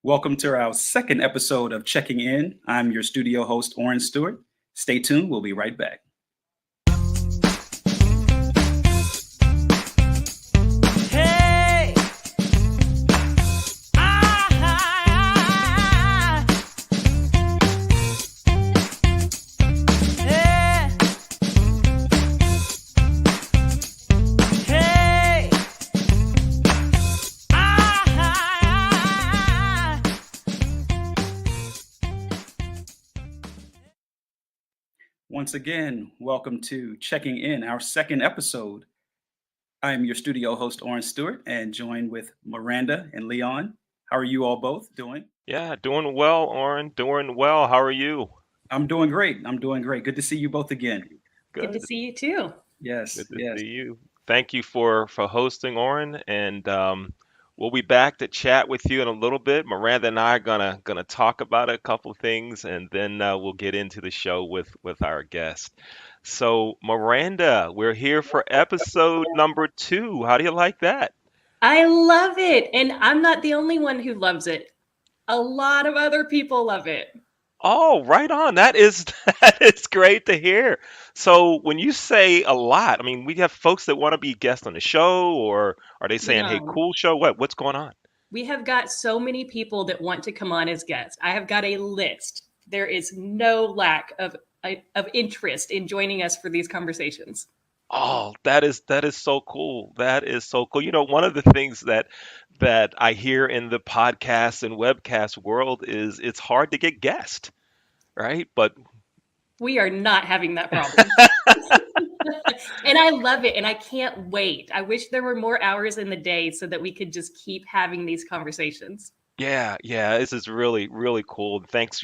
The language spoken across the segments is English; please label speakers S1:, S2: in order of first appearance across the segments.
S1: Welcome to our second episode of Checking In. I'm your studio host, Oren Stewart. Stay tuned, we'll be right back.
S2: Hey! Yeah! Hey!
S1: Once again, welcome to Checking In, our second episode. I am your studio host, Oren Stewart, and joined with Miranda and Leon. How are you all both doing?
S3: Yeah, doing well, Oren. Doing well. How are you?
S1: I'm doing great. Good to see you both again.
S4: Good to
S3: Good.
S4: see you too.
S1: Yes,
S3: Good to
S1: yes.
S3: see you. Thank you for hosting, Oren, and we'll be back to chat with you in a little bit. Miranda and I are gonna talk about a couple of things, and then we'll get into the show with our guest. So, Miranda, we're here for episode number 2. How do you like that?
S4: I love it. And I'm not the only one who loves it. A lot of other people love it.
S3: Oh, right on. That is that is great to hear. So when you say a lot, I mean, we have folks that want to be guests on the show, or are they saying, "Hey,
S4: Leon,
S3: cool show"? What's going on?
S4: we have got so many people that want to come on as guests. I have got a list. There is no lack of interest in joining us for these conversations.
S3: Oh, that is so cool. That is so cool. One of the things that I hear in the podcast and webcast world is it's hard to get guests, right? But
S4: We are not having that problem. And I love it. And I can't wait. I wish there were more hours in the day so that we could just keep having these conversations.
S3: yeah, yeah, this is really, really cool. Thanks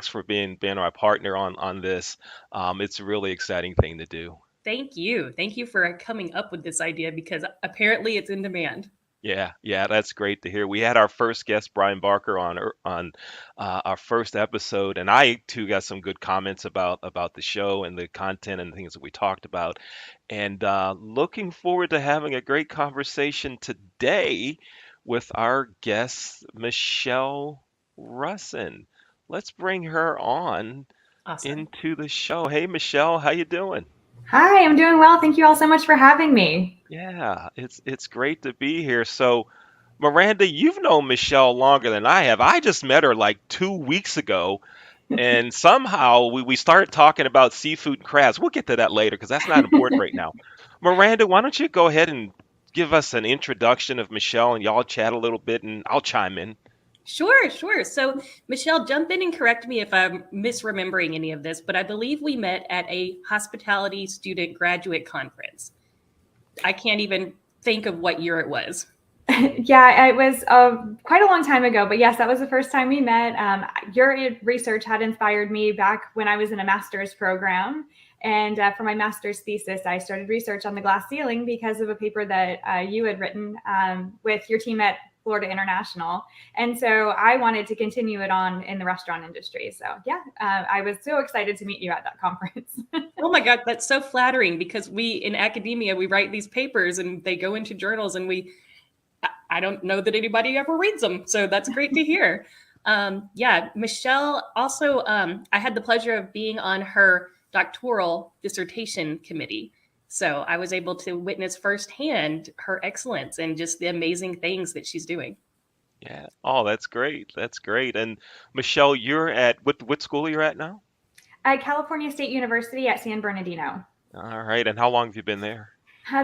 S3: for being our partner on this. It's a really exciting thing to do.
S4: Thank you. Thank you for coming up with this idea because apparently it's in demand.
S3: Yeah, yeah, that's great to hear. We had our first guest, Brian Barker, on our first episode, and I too got some good comments about the show and the content and things that we talked about. And looking forward to having a great conversation today with our guest, Michelle Russen. Let's bring her on
S4: Awesome.
S3: into the show. Hey, Michelle, how you doing?
S5: Hi, I'm doing well. Thank you all so much for having me.
S3: Yeah, it's great to be here. So, Miranda, you've known Michelle longer than I have. I just met her like 2 weeks ago, and somehow we started talking about seafood and crabs. We'll get to that later because that's not important right now. Miranda, why don't you go ahead and give us an introduction of Michelle, and y'all chat a little bit, and I'll chime in.
S4: Sure. So, Michelle, jump in and correct me if I'm misremembering any of this, but I believe we met at a hospitality student graduate conference. I can't even think of what year it was.
S5: Yeah, it was quite a long time ago, but yes, that was the first time we met. Your research had inspired me back when I was in a master's program. And for my master's thesis, I started research on the glass ceiling because of a paper that you had written with your team at Florida International. And so I wanted to continue it on in the restaurant industry. So yeah, I was so excited to meet you at that conference.
S4: Oh my God, that's so flattering because we in academia, we write these papers and they go into journals and I don't know that anybody ever reads them. So that's great to hear. Yeah, Michelle also, I had the pleasure of being on her doctoral dissertation committee. So I was able to witness firsthand her excellence and just the amazing things that she's doing.
S3: Yeah. Oh, that's great. That's great. And Michelle, you're at what school are you at now?
S5: At California State University at San Bernardino.
S3: All right. And how long have you been there?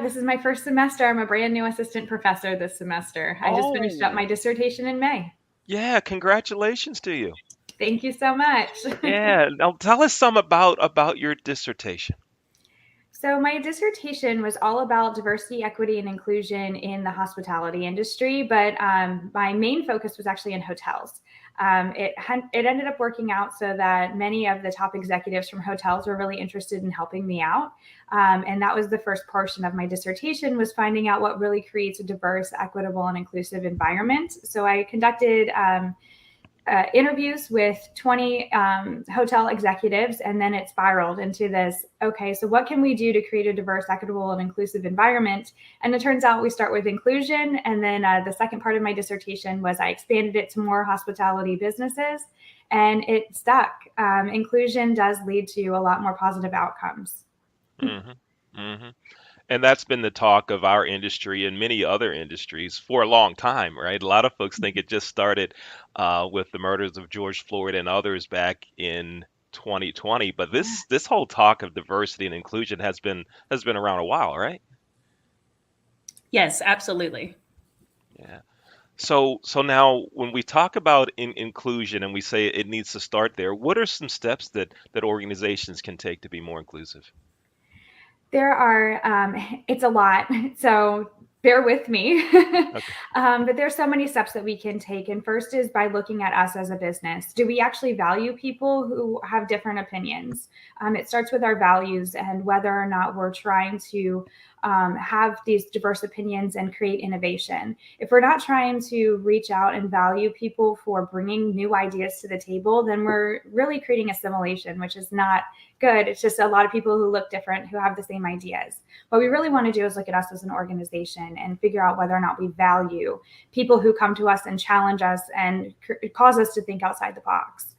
S5: This is my first semester. I'm a brand new assistant professor this semester. I just finished up my dissertation in May.
S3: Yeah, congratulations to you.
S5: Thank you so much.
S3: Yeah, now tell us some about your dissertation.
S5: So my dissertation was all about diversity, equity, and inclusion in the hospitality industry, but my main focus was actually in hotels. It ended up working out so that many of the top executives from hotels were really interested in helping me out. And that was the first portion of my dissertation, was finding out what really creates a diverse, equitable, and inclusive environment. So I conducted interviews with 20 hotel executives, and then it spiraled into this, okay, so what can we do to create a diverse, equitable, and inclusive environment? And it turns out we start with inclusion, and then the second part of my dissertation was I expanded it to more hospitality businesses, and it stuck. Inclusion does lead to a lot more positive outcomes.
S3: Hmm. Hmm. And that's been the talk of our industry and many other industries for a long time, right? A lot of folks think it just started with the murders of George Floyd and others back in 2020, but this whole talk of diversity and inclusion has been around a while, right?
S4: Yes, absolutely.
S3: Yeah. So now when we talk about inclusion and we say it needs to start there, what are some steps that organizations can take to be more inclusive?
S5: There are, it's a lot, so bear with me.
S3: Okay.
S5: But there's so many steps that we can take. And first is by looking at us as a business. Do we actually value people who have different opinions? It starts with our values and whether or not we're trying to have these diverse opinions and create innovation. If we're not trying to reach out and value people for bringing new ideas to the table, then we're really creating assimilation, which is not good. It's just a lot of people who look different, who have the same ideas. What we really want to do is look at us as an organization and figure out whether or not we value people who come to us and challenge us and cause us to think outside the box.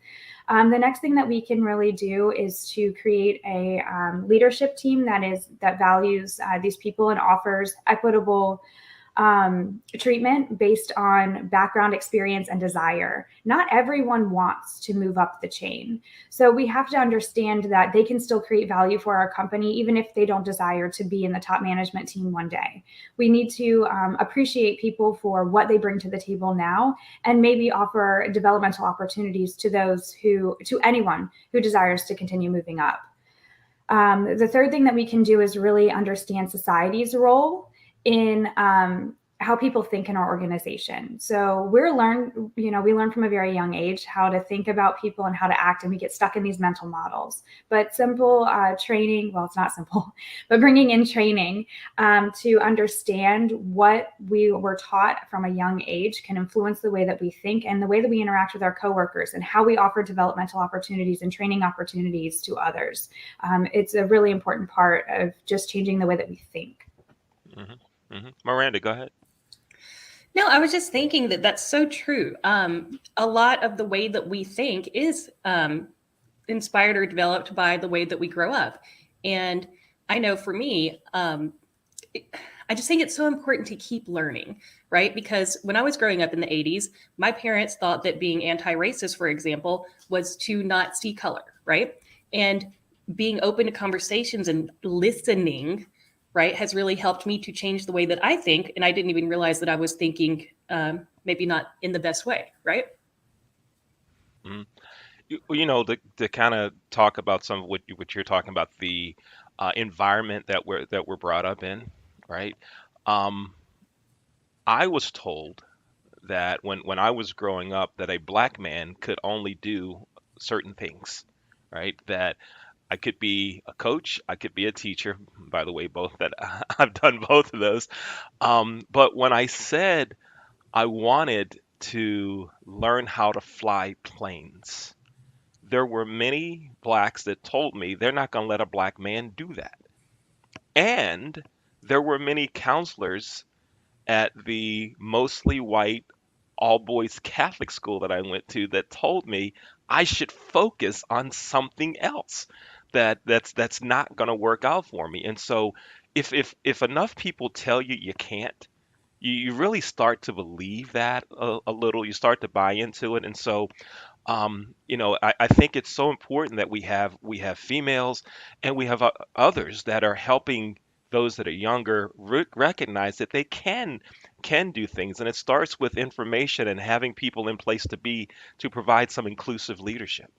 S5: The next thing that we can really do is to create a leadership team that values these people and offers equitable treatment based on background, experience, and desire. Not everyone wants to move up the chain. So we have to understand that they can still create value for our company, even if they don't desire to be in the top management team one day. We need to appreciate people for what they bring to the table now, and maybe offer developmental opportunities to anyone who desires to continue moving up. The third thing that we can do is really understand society's role in how people think in our organization. So we learn from a very young age how to think about people and how to act, and we get stuck in these mental models. But simple training, well, it's not simple, but bringing in training to understand what we were taught from a young age can influence the way that we think and the way that we interact with our coworkers and how we offer developmental opportunities and training opportunities to others. It's a really important part of just changing the way that we think.
S3: Hmm. Hmm. Miranda, go ahead.
S4: No, I was just thinking that that's so true. A lot of the way that we think is inspired or developed by the way that we grow up. And I know for me, I just think it's so important to keep learning, right? Because when I was growing up in the 80s, my parents thought that being anti-racist, for example, was to not see color, right? And being open to conversations and listening, right, has really helped me to change the way that I think. And I didn't even realize that I was thinking maybe not in the best way, right?
S3: Mhm. To kind of talk about some of what you're talking about, the environment that we're brought up in, right? Um, I was told that when I was growing up that a black man could only do certain things, right? That I could be a coach, I could be a teacher. By the way, both that I've done both of those. But when I said I wanted to learn how to fly planes, there were many blacks that told me they're not going to let a black man do that. And there were many counselors at the mostly white all boys Catholic school that I went to that told me I should focus on something else that's not going to work out for me. And so if enough people tell you you can't, you really start to believe that a little. You start to buy into it. And so I think it's so important that we have females and we have others that are helping those that are younger recognize that they can do things, and it starts with information and having people in place to provide some inclusive leadership.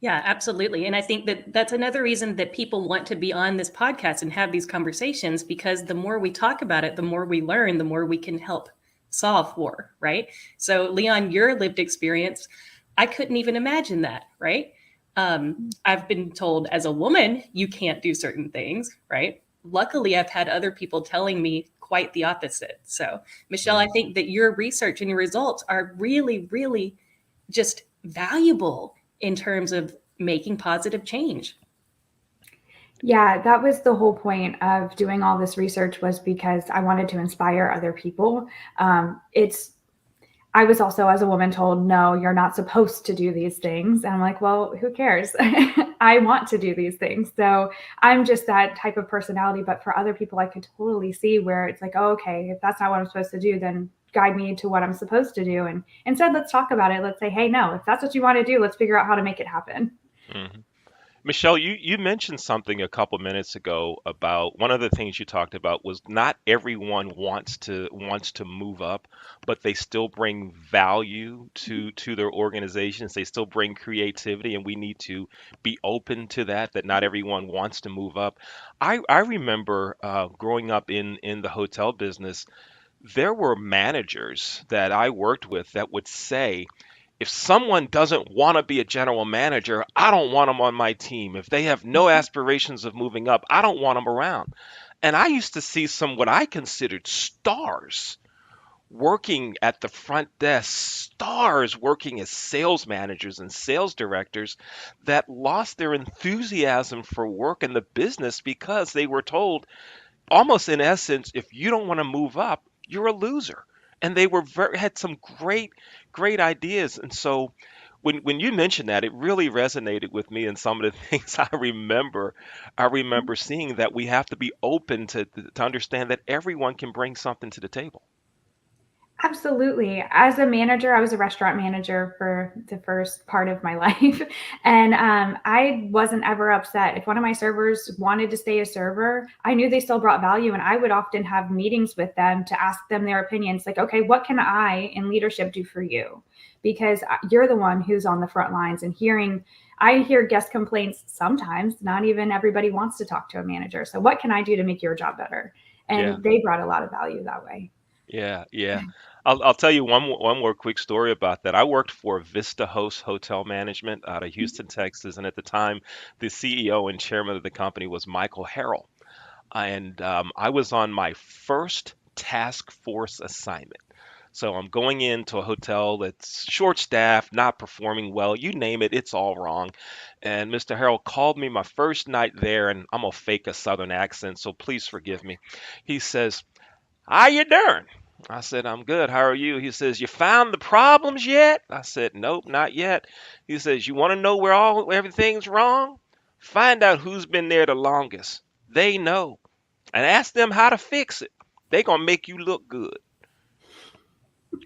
S4: Yeah, absolutely. And I think that that's another reason that people want to be on this podcast and have these conversations, because the more we talk about it, the more we learn, the more we can help solve for, right? So, Leon, your lived experience, I couldn't even imagine that, right? I've been told as a woman, you can't do certain things, right? Luckily, I've had other people telling me quite the opposite. So, Michelle, I think that your research and your results are really, really just valuable in terms of making positive change.
S5: Yeah, that was the whole point of doing all this research, was because I wanted to inspire other people. I was also, as a woman, told, no, you're not supposed to do these things. And I'm like, well, who cares? I want to do these things. So I'm just that type of personality. But for other people, I could totally see where it's like, oh, okay, if that's not what I'm supposed to do, then guide me to what I'm supposed to do. And instead, let's talk about it. Let's say, hey, no, if that's what you want to do, let's figure out how to make it happen.
S3: Mhm. Michelle, you mentioned something a couple minutes ago about one of the things you talked about was not everyone wants to move up, but they still bring value to their organizations. They still bring creativity, and we need to be open to that. That not everyone wants to move up. I remember growing up in the hotel business, there were managers that I worked with that would say, if someone doesn't want to be a general manager, I don't want them on my team. If they have no aspirations of moving up, I don't want them around. And I used to see some what I considered stars working at the front desk, stars working as sales managers and sales directors that lost their enthusiasm for work in the business because they were told, almost in essence, if you don't want to move up, you're a loser. And they were had some great ideas. And so when you mentioned that, it really resonated with me. And some of the things I remember seeing, that we have to be open to understand that everyone can bring something to the table.
S5: Absolutely. As a manager, I was a restaurant manager for the first part of my life. And I wasn't ever upset. If one of my servers wanted to stay a server, I knew they still brought value. And I would often have meetings with them to ask them their opinions. Like, okay, what can I in leadership do for you? Because you're the one who's on the front lines and I hear guest complaints sometimes. Not even everybody wants to talk to a manager. So what can I do to make your job better?
S3: Yeah.
S5: And they brought a lot of value that way.
S3: Yeah, yeah. I'll tell you one more quick story about that. I worked for Vista Host Hotel Management out of Houston, Texas, and at the time, the CEO and chairman of the company was Michael Harrell, and I was on my first task force assignment. So I'm going into a hotel that's short staffed, not performing well. You name it, it's all wrong. And Mr. Harrell called me my first night there, and I'm gonna fake a Southern accent, so please forgive me. He says, "How you doing?" I said, "I'm good. How are you?" He says, "You found the problems yet?" I said, "Nope, not yet." He says, "You want to know where everything's wrong? Find out who's been there the longest. They know. And ask them how to fix it. They gonna make you look good."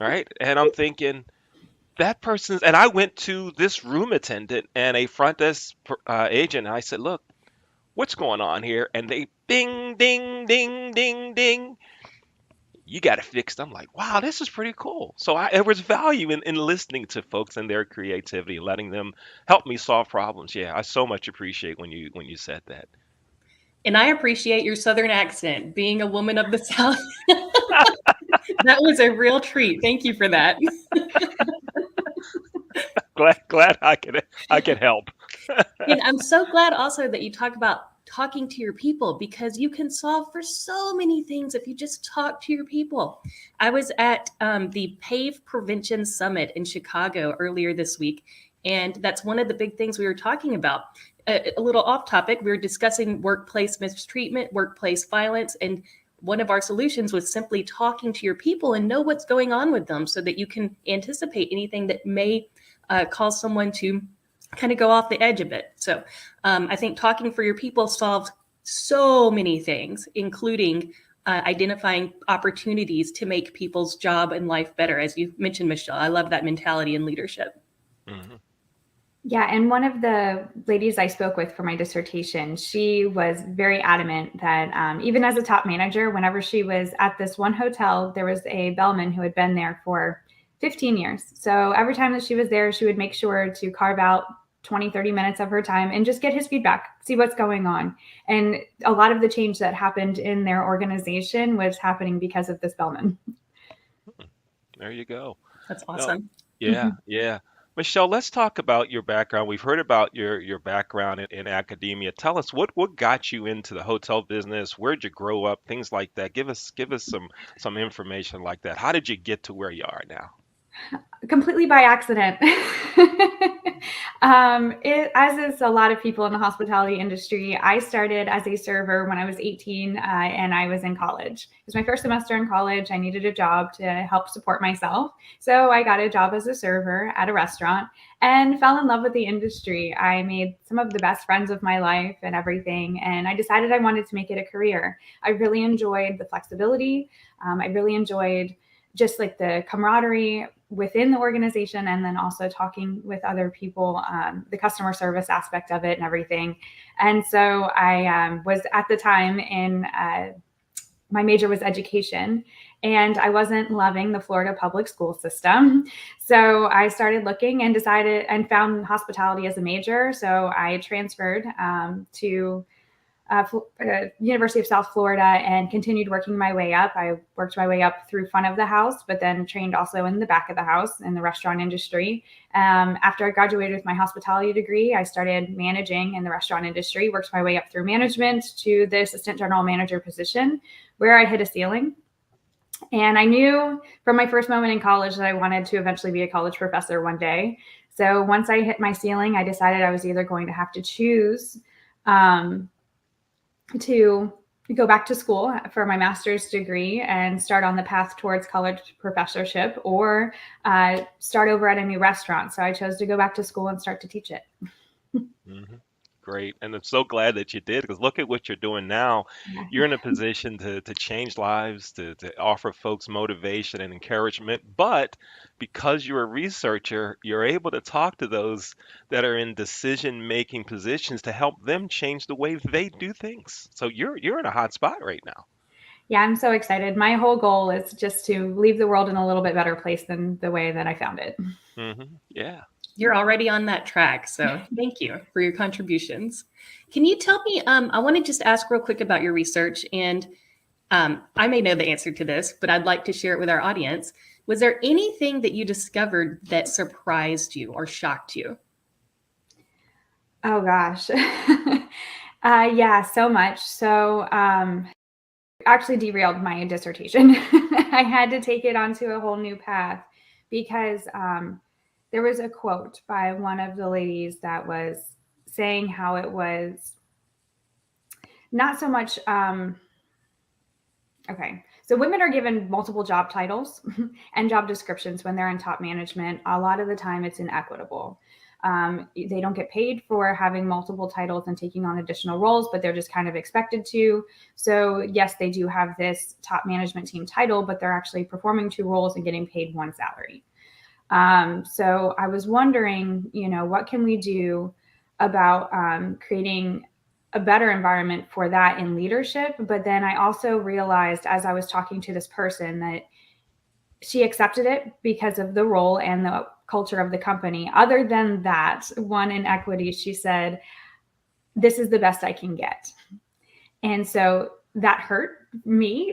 S3: Right? And I'm thinking, that person's, and I went to this room attendant and a front desk agent, and I said, "Look, what's going on here?" And they ding, ding, ding, ding, ding. "You got it fixed." I'm like, wow, this is pretty cool. So there was value in listening to folks and their creativity, letting them help me solve problems. Yeah, I so much appreciate when you said that.
S4: And I appreciate your Southern accent, being a woman of the South. That was a real treat. Thank you for that.
S3: Glad I could help.
S4: And I'm so glad also that you talk about talking to your people, because you can solve for so many things if you just talk to your people. I was at the PAVE Prevention Summit in Chicago earlier this week, and that's one of the big things we were talking about. A little off topic, we were discussing workplace mistreatment, workplace violence, and one of our solutions was simply talking to your people and know what's going on with them so that you can anticipate anything that may cause someone to kind of go off the edge a bit. So I think talking for your people solves so many things, including identifying opportunities to make people's job and life better. As you mentioned, Michelle, I love that mentality in leadership.
S3: Hmm.
S5: Yeah, and one of the ladies I spoke with for my dissertation, she was very adamant that even as a top manager, whenever she was at this one hotel, there was a bellman who had been there for 15 years. So every time that she was there, she would make sure to carve out 20, 30 minutes of her time and just get his feedback, see what's going on. And a lot of the change that happened in their organization was happening because of this bellman.
S3: There you go.
S4: That's
S3: No,
S4: awesome.
S3: yeah, yeah. Michelle, let's talk about your background. We've heard about your background in academia. Tell us what got you into the hotel business? Where'd you grow up? Things like that. Give us some information like that. How did you get to where you are now?
S5: Completely by accident. As is a lot of people in the hospitality industry, I started as a server when I was 18 and I was in college. It was my first semester in college. I needed a job to help support myself. So I got a job as a server at a restaurant and fell in love with the industry. I made some of the best friends of my life and everything. And I decided I wanted to make it a career. I really enjoyed the flexibility. I really enjoyed just like the camaraderie within the organization, and then also talking with other people, the customer service aspect of it and everything. And so I was at the time in my major was education, and I wasn't loving the Florida public school system. So I started looking and decided and found hospitality as a major. So I transferred to University of South Florida and continued working my way up. I worked my way up through front of the house, but then trained also in the back of the house in the restaurant industry. After I graduated with my hospitality degree, I started managing in the restaurant industry, worked my way up through management to the assistant general manager position, where I hit a ceiling. And I knew from my first moment in college that I wanted to eventually be a college professor one day. So once I hit my ceiling, I decided I was either going to have to choose to go back to school for my master's degree and start on the path towards college professorship, or start over at a new restaurant. So I chose to go back to school and start to teach it.
S3: hmm Great. And I'm so glad that you did, because look at what you're doing now. You're in a position to change lives, to offer folks motivation and encouragement. But because you're a researcher, you're able to talk to those that are in decision-making positions to help them change the way they do things. So you're in a hot spot right now.
S5: Yeah, I'm so excited. My whole goal is just to leave the world in a little bit better place than the way that I found it.
S3: Yeah.
S4: You're already on that track. So thank you for your contributions. Can you tell me, I want to just ask real quick about your research, and I may know the answer to this, but I'd like to share it with our audience. Was there anything that you discovered that surprised you or shocked you?
S5: Oh gosh. Yeah, so much. So actually derailed my dissertation. I had to take it onto a whole new path because there was a quote by one of the ladies that was saying how it was not so much okay. So women are given multiple job titles and job descriptions when they're in top management. A lot of the time it's inequitable. They don't get paid for having multiple titles and taking on additional roles, but they're just kind of expected to. So yes, they do have this top management team title, but they're actually performing two roles and getting paid one salary. So I was wondering, what can we do about creating a better environment for that in leadership? But then I also realized as I was talking to this person that she accepted it because of the role and the culture of the company. Other than that, one inequity, she said, this is the best I can get. And so that hurt me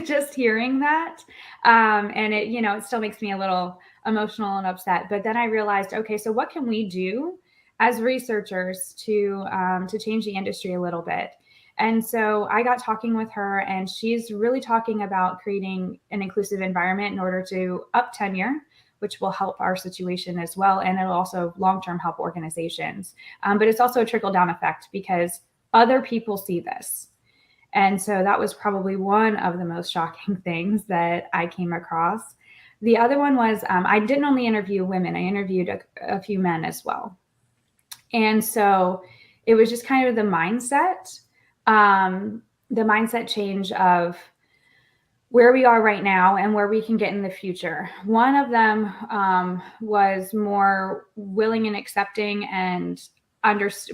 S5: just hearing that. And it still makes me a little emotional and upset. But then I realized, okay, so what can we do as researchers to change the industry a little bit? And so I got talking with her, and she's really talking about creating an inclusive environment in order to up tenure, which will help our situation as well. And it'll also long-term help organizations. But it's also a trickle-down effect because other people see this. And so that was probably one of the most shocking things that I came across. The other one was I didn't only interview women, I interviewed a few men as well. And so it was just kind of the mindset change of where we are right now and where we can get in the future. One of them was more willing and accepting and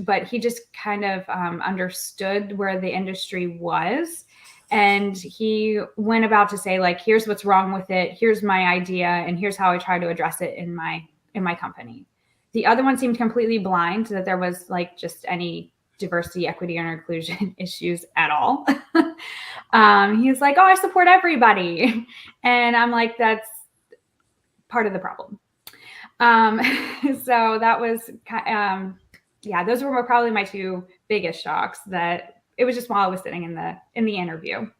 S5: but he just kind of understood where the industry was. And he went about to say, like, here's what's wrong with it. Here's my idea. And here's how I try to address it in my company. The other one seemed completely blind that there was like just any diversity, equity, or inclusion issues at all. He's like, oh, I support everybody. And I'm like, that's part of the problem. Um, so that was, yeah, those were probably my two biggest shocks. That it was just while I was sitting in the interview.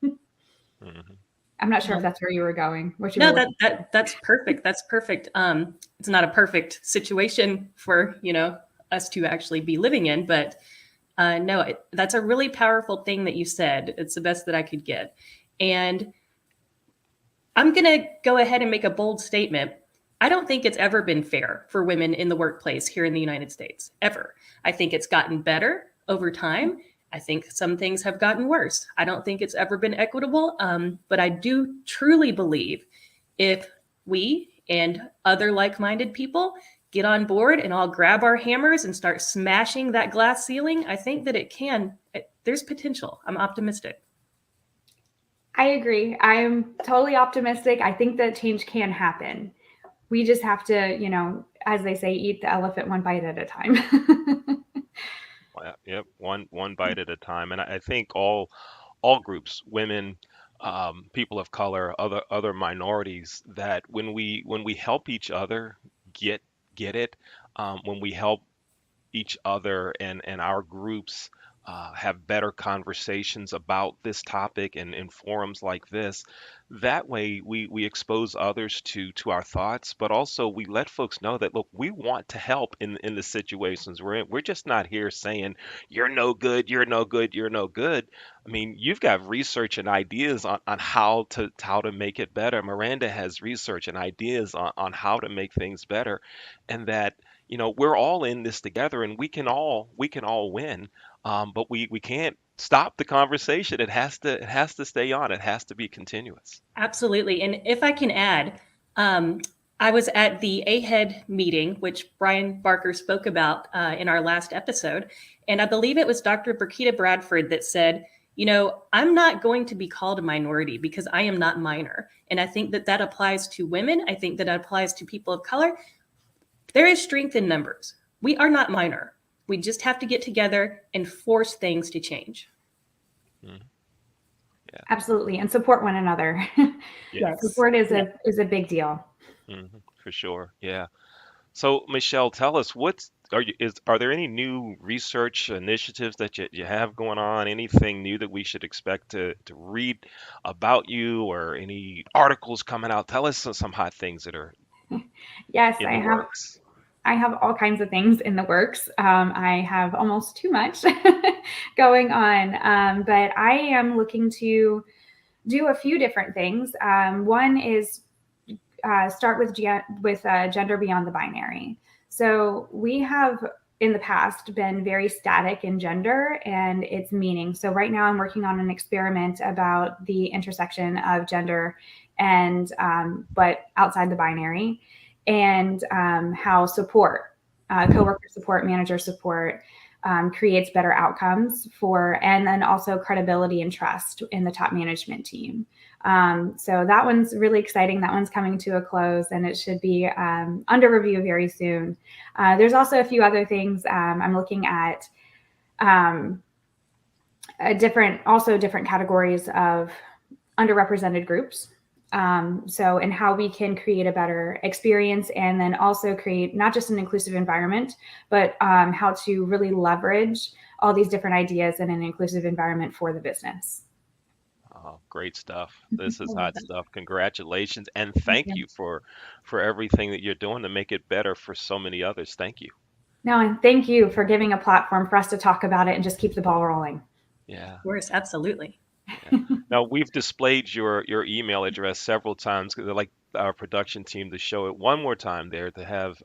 S3: Mhm.
S5: I'm not sure if that's where you were going. What you
S4: No,
S5: were
S4: that's perfect. That's perfect. It's not a perfect situation for us to actually be living in, but no, that's a really powerful thing that you said. It's the best that I could get, and I'm gonna go ahead and make a bold statement. I don't think it's ever been fair for women in the workplace here in the United States, ever. I think it's gotten better over time. I think some things have gotten worse. I don't think it's ever been equitable, but I do truly believe if we and other like minded people get on board and all grab our hammers and start smashing that glass ceiling, I think that there's potential. I'm optimistic.
S5: I agree. I'm totally optimistic. I think that change can happen. We just have to, as they say, eat the elephant one bite at a time.
S3: Yep, one bite at a time. And I think all groups, women, people of color, other minorities, that when we help each other get get it, when we help each other and our groups have better conversations about this topic and in forums like this. That way, we expose others to our thoughts, but also we let folks know that look, we want to help in the situations we're in. We're just not here saying you're no good, you're no good, you're no good. I mean, you've got research and ideas on how to make it better. Miranda has research and ideas on how to make things better, and that we're all in this together and we can all win, but we can't stop the conversation. It has to stay on. It has to be continuous.
S4: Absolutely. And if I can add, um, I was at the AHEAD meeting, which Brian Barker spoke about in our last episode. And I believe it was Dr. Burkita Bradford that said, I'm not going to be called a minority because I am not minor. And I think that applies to women. I think that applies to people of color. There is strength in numbers. We are not minor. We just have to get together and force things to change.
S3: Mhm. Yeah.
S5: Absolutely, and support one another.
S3: Yes.
S5: Support is a big deal.
S3: For sure. Yeah. So, Michelle, tell us are there any new research initiatives that you have going on? Anything new that we should expect to read about you, or any articles coming out? Tell us some hot things that are
S5: Yes,
S3: in the works.
S5: I have all kinds of things in the works. I have almost too much going on, but I am looking to do a few different things. One is start with gender beyond the binary. So we have in the past been very static in gender and its meaning. So right now I'm working on an experiment about the intersection of gender and but outside the binary, and how support, coworker support, manager support, creates better outcomes and then also credibility and trust in the top management team. So that one's really exciting. That one's coming to a close, and it should be under review very soon. There's also a few other things I'm looking at, different categories of underrepresented groups. And how we can create a better experience, and then also create not just an inclusive environment, but how to really leverage all these different ideas in an inclusive environment for the business.
S3: Oh, great stuff. This is hot stuff. Congratulations, and
S5: Thank
S3: thank
S5: you.
S3: you for everything that you're doing to make it better for so many others. Thank you.
S5: No, and thank you for giving a platform for us to talk about it and just keep the ball rolling.
S3: Yeah.
S4: Of course, absolutely.
S3: Yeah. Now, we've displayed your email address several times because I'd like our production team to show it one more time there, to have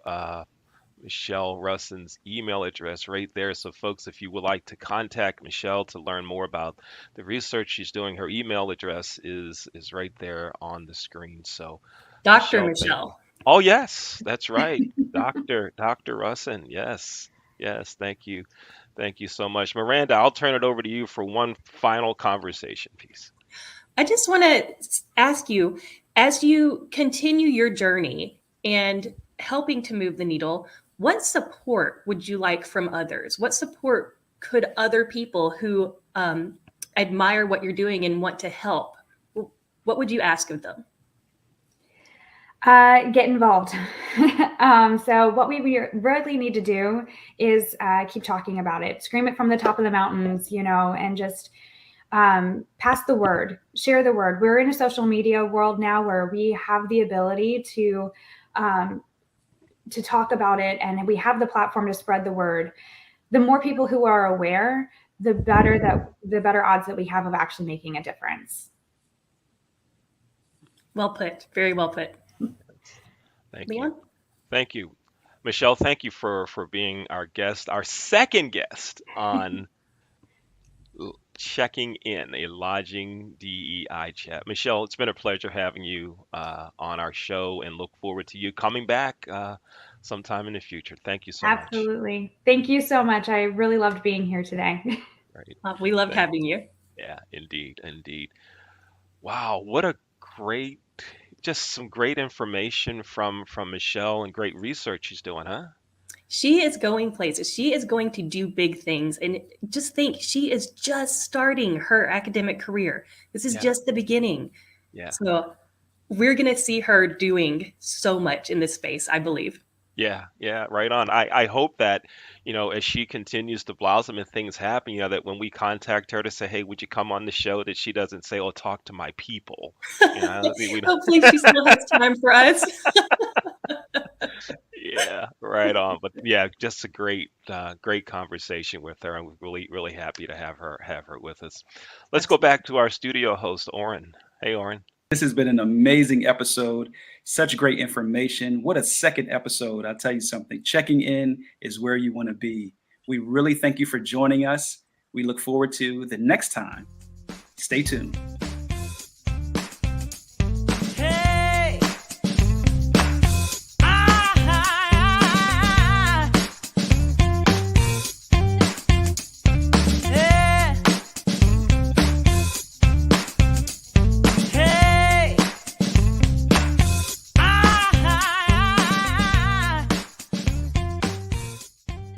S3: Michelle Russen's email address right there. So, folks, if you would like to contact Michelle to learn more about the research she's doing, her email address is right there on the screen. So,
S4: Dr.
S3: Michelle, thank you.
S4: Michelle.
S3: Oh, yes, that's right. Dr. Russen. Yes. Yes. Thank you. Thank you so much. Miranda, I'll turn it over to you for one final conversation piece.
S4: I just want to ask you, as you continue your journey and helping to move the needle, what support would you like from others? What support could other people who admire what you're doing and want to help, what would you ask of them?
S5: Get involved. So what we really need to do is keep talking about it, scream it from the top of the mountains, and just pass the word, share the word. We're in a social media world now where we have the ability to talk about it, and we have the platform to spread the word. The more people who are aware, the better odds that we have of actually making a difference.
S4: Well put. Very well put.
S3: Thank
S4: Leon?
S3: you. Thank you. Michelle, thank you for being our guest, our second guest on Checking In, a lodging DEI chat. Michelle, it's been a pleasure having you on our show, and look forward to you coming back sometime in the future. Thank you so much.
S5: Absolutely. Thank you so much. I really loved being here today.
S3: Right.
S4: We loved
S3: Thank
S4: having you.
S3: Yeah, indeed, indeed. Wow, what a just some great information from Michelle, and great research she's doing, huh?
S4: She is going places. She is going to do big things. And just think, she is just starting her academic career. This is
S3: Yeah.
S4: just the beginning.
S3: Yeah.
S4: So we're going to see her doing so much in this space, I believe.
S3: Yeah, yeah, right on. I hope that, as she continues to blossom and things happen, that when we contact her to say, hey, would you come on the show, that she doesn't say, oh, talk to my people. We
S4: Hopefully she still has time for us.
S3: Yeah, right on. But yeah, just a great conversation with her. I'm really, really happy to have her with us. Let's go back to our studio host, Oren. Hey, Oren.
S1: This has been an amazing episode. Such great information. What a second episode. I'll tell you something. Checking in is where you want to be. We really thank you for joining us. We look forward to the next time. Stay tuned.